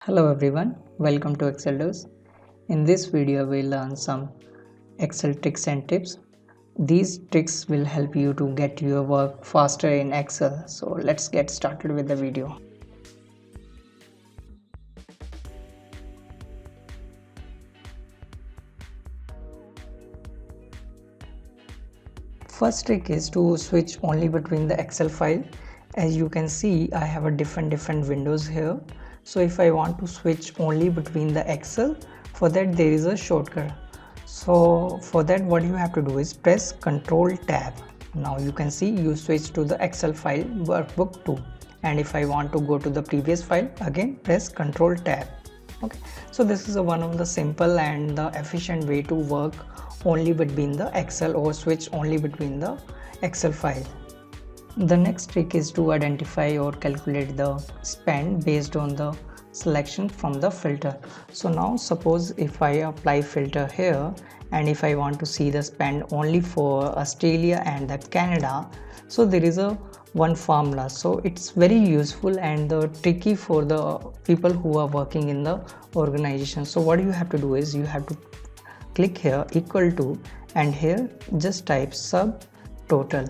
Hello everyone, welcome to Excel Doers. In this video we'll learn some Excel tricks and tips. These tricks will help you to get your work faster in Excel. So let's get started with the video. First trick is to switch only between the Excel file. As you can see, I have a different windows here. So if I want to switch only between the Excel, for that there is a shortcut. So for that what you have to do is press Ctrl Tab. Now you can see you switch to the Excel file workbook 2, and if I want to go to the previous file, again press Ctrl Tab. Okay, so this is one of the simple and the efficient way to work only between the Excel or switch only between the Excel file. The next trick is to identify or calculate the spend based on the selection from the filter. So now suppose if I apply filter here, and if I want to see the spend only for Australia and the Canada, so there is a one formula. So it's very useful and tricky for the people who are working in the organization. So what you have to do is you have to click here equal to, and here just type sub total,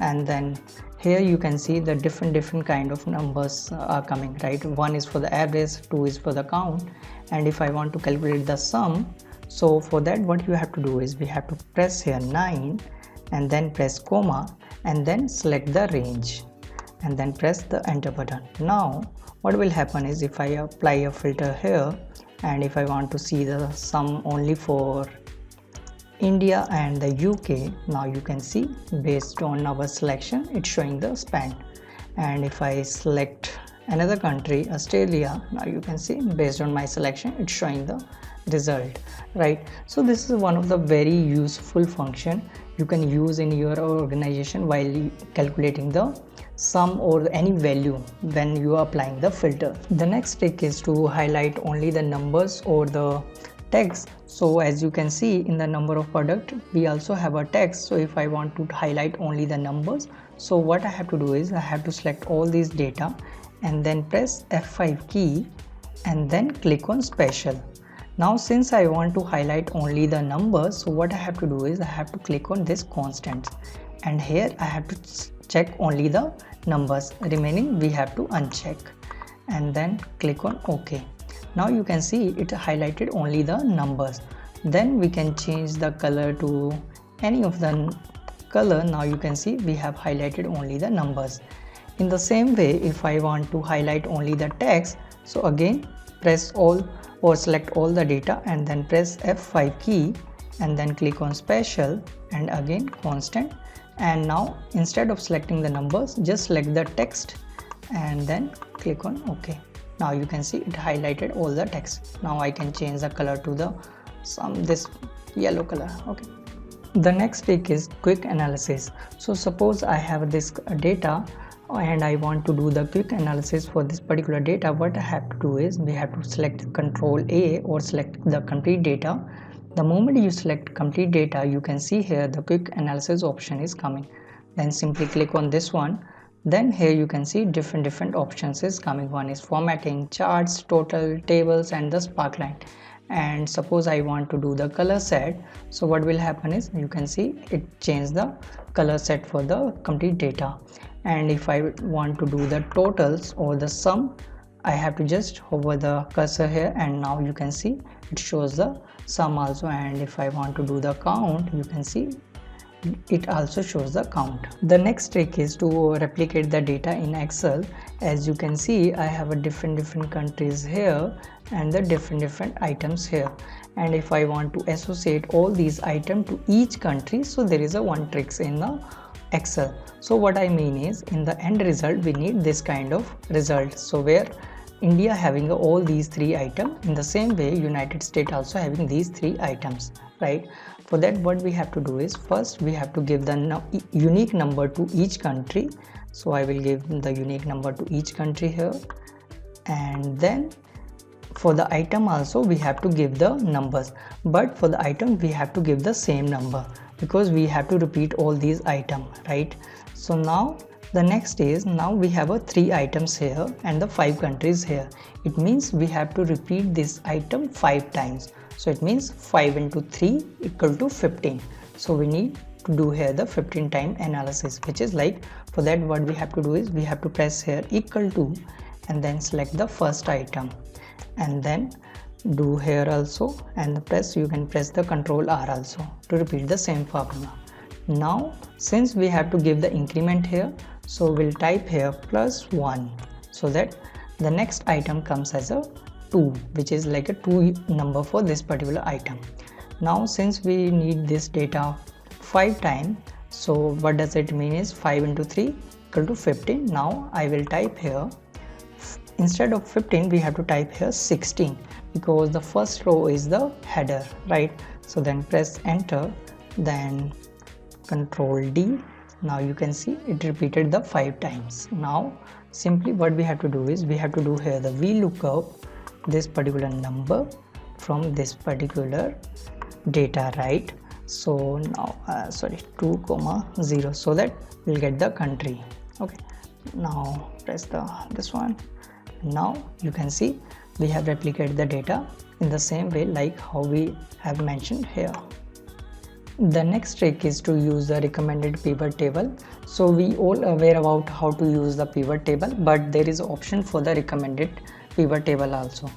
and then here you can see the different kind of numbers are coming, right? One is for the average, two is for the count, and if I want to calculate the sum, so for that what you have to do is we have to press here 9 and then press comma and then select the range and then press the enter button. Now what will happen is if I apply a filter here, and if I want to see the sum only for India and the UK, now you can see based on our selection it's showing the spend. And if I select another country, Australia, now you can see based on my selection it's showing the result, right? So this is one of the very useful function you can use in your organization while calculating the sum or any value when you are applying the filter. The next trick is to highlight only the numbers or the text. So as you can see in the number of product we also have a text. So if I want to highlight only the numbers, so what I have to do is I have to select all these data and then press F5 key and then click on special. Now since I want to highlight only the numbers, so what I have to do is I have to click on this constant, and here I have to check only the numbers, remaining we have to uncheck and then click on OK. Now you can see it highlighted only the numbers. Then we can change the color to any of the color. Now you can see we have highlighted only the numbers. In the same way, if I want to highlight only the text, so again press all or select all the data and then press F5 key and then click on special and again constant, and now instead of selecting the numbers just select the text and then click on OK. Now you can see it highlighted all the text. Now I can change the color to the this yellow color. Okay. The next trick is quick analysis. So suppose I have this data and I want to do the quick analysis for this particular data. What I have to do is we have to select Control A or select the complete data. The moment you select complete data, you can see here the quick analysis option is coming. Then simply click on this one. Then here you can see different options is coming. One is formatting, charts, total, tables, and the sparkline. And suppose I want to do the color set, so what will happen is you can see it changed the color set for the complete data. And if I want to do the totals or the sum, I have to just hover the cursor here, and now you can see it shows the sum also. And if I want to do the count, you can see it also shows the count. The next trick is to replicate the data in Excel. As you can see, I have a different countries here and the different items here, and if I want to associate all these items to each country, so there is a one tricks in the Excel. So what I mean is in the end result we need this kind of result, so where India having all these three items, in the same way United States also having these three items, right? For that what we have to do is first we have to give the unique number to each country. So I will give the unique number to each country here, and then for the item also we have to give the numbers, but for the item we have to give the same number because we have to repeat all these items, right? So now The next is, now we have a 3 items here and the 5 countries here. It means we have to repeat this item 5 times. So it means 5 into 3 equal to 15. So we need to do here the 15 time analysis, which is like, for that what we have to do is we have to press here equal to and then select the first item and then do here also, and you can press the Ctrl R also to repeat the same formula. Now since we have to give the increment here, so we'll type here +1 so that the next item comes as a 2, which is like a 2 number for this particular item. Now since we need this data 5 times, so what does it mean is 5 into 3 equal to 15. Now I will type here, instead of 15 we have to type here 16 because the first row is the header, right? So then press enter, then Control D. Now you can see it repeated the 5 times. Now simply what we have to do is we have to do here the VLOOKUP this particular number from this particular data, right? So now 2,0 so that we'll get the country. Okay, now press this one. Now you can see we have replicated the data in the same way like how we have mentioned here. The next trick is to use the recommended pivot table. So we all aware about how to use the pivot table, but there is an option for the recommended pivot table also.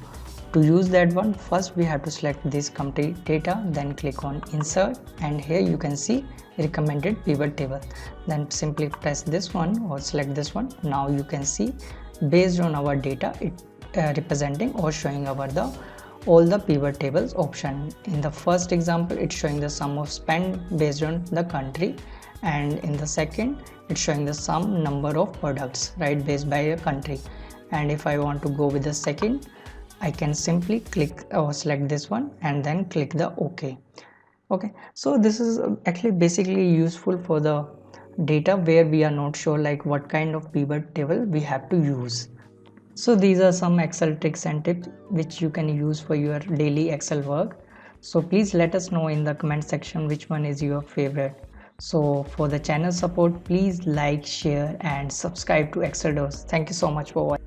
To use that one, first we have to select this complete data, then click on insert, and here you can see recommended pivot table. Then simply press this one or select this one. Now you can see based on our data it representing or showing our all the pivot tables option. In the first example it's showing the sum of spend based on the country, and in the second it's showing the sum number of products, right, based by a country. And if I want to go with the second, I can simply click or select this one and then click the OK. Okay, so this is actually basically useful for the data where we are not sure like what kind of pivot table we have to use. So these are some Excel tricks and tips which you can use for your daily Excel work. So please let us know in the comment section which one is your favorite. So for the channel support, please like, share and subscribe to Excel Dose. Thank you so much for watching.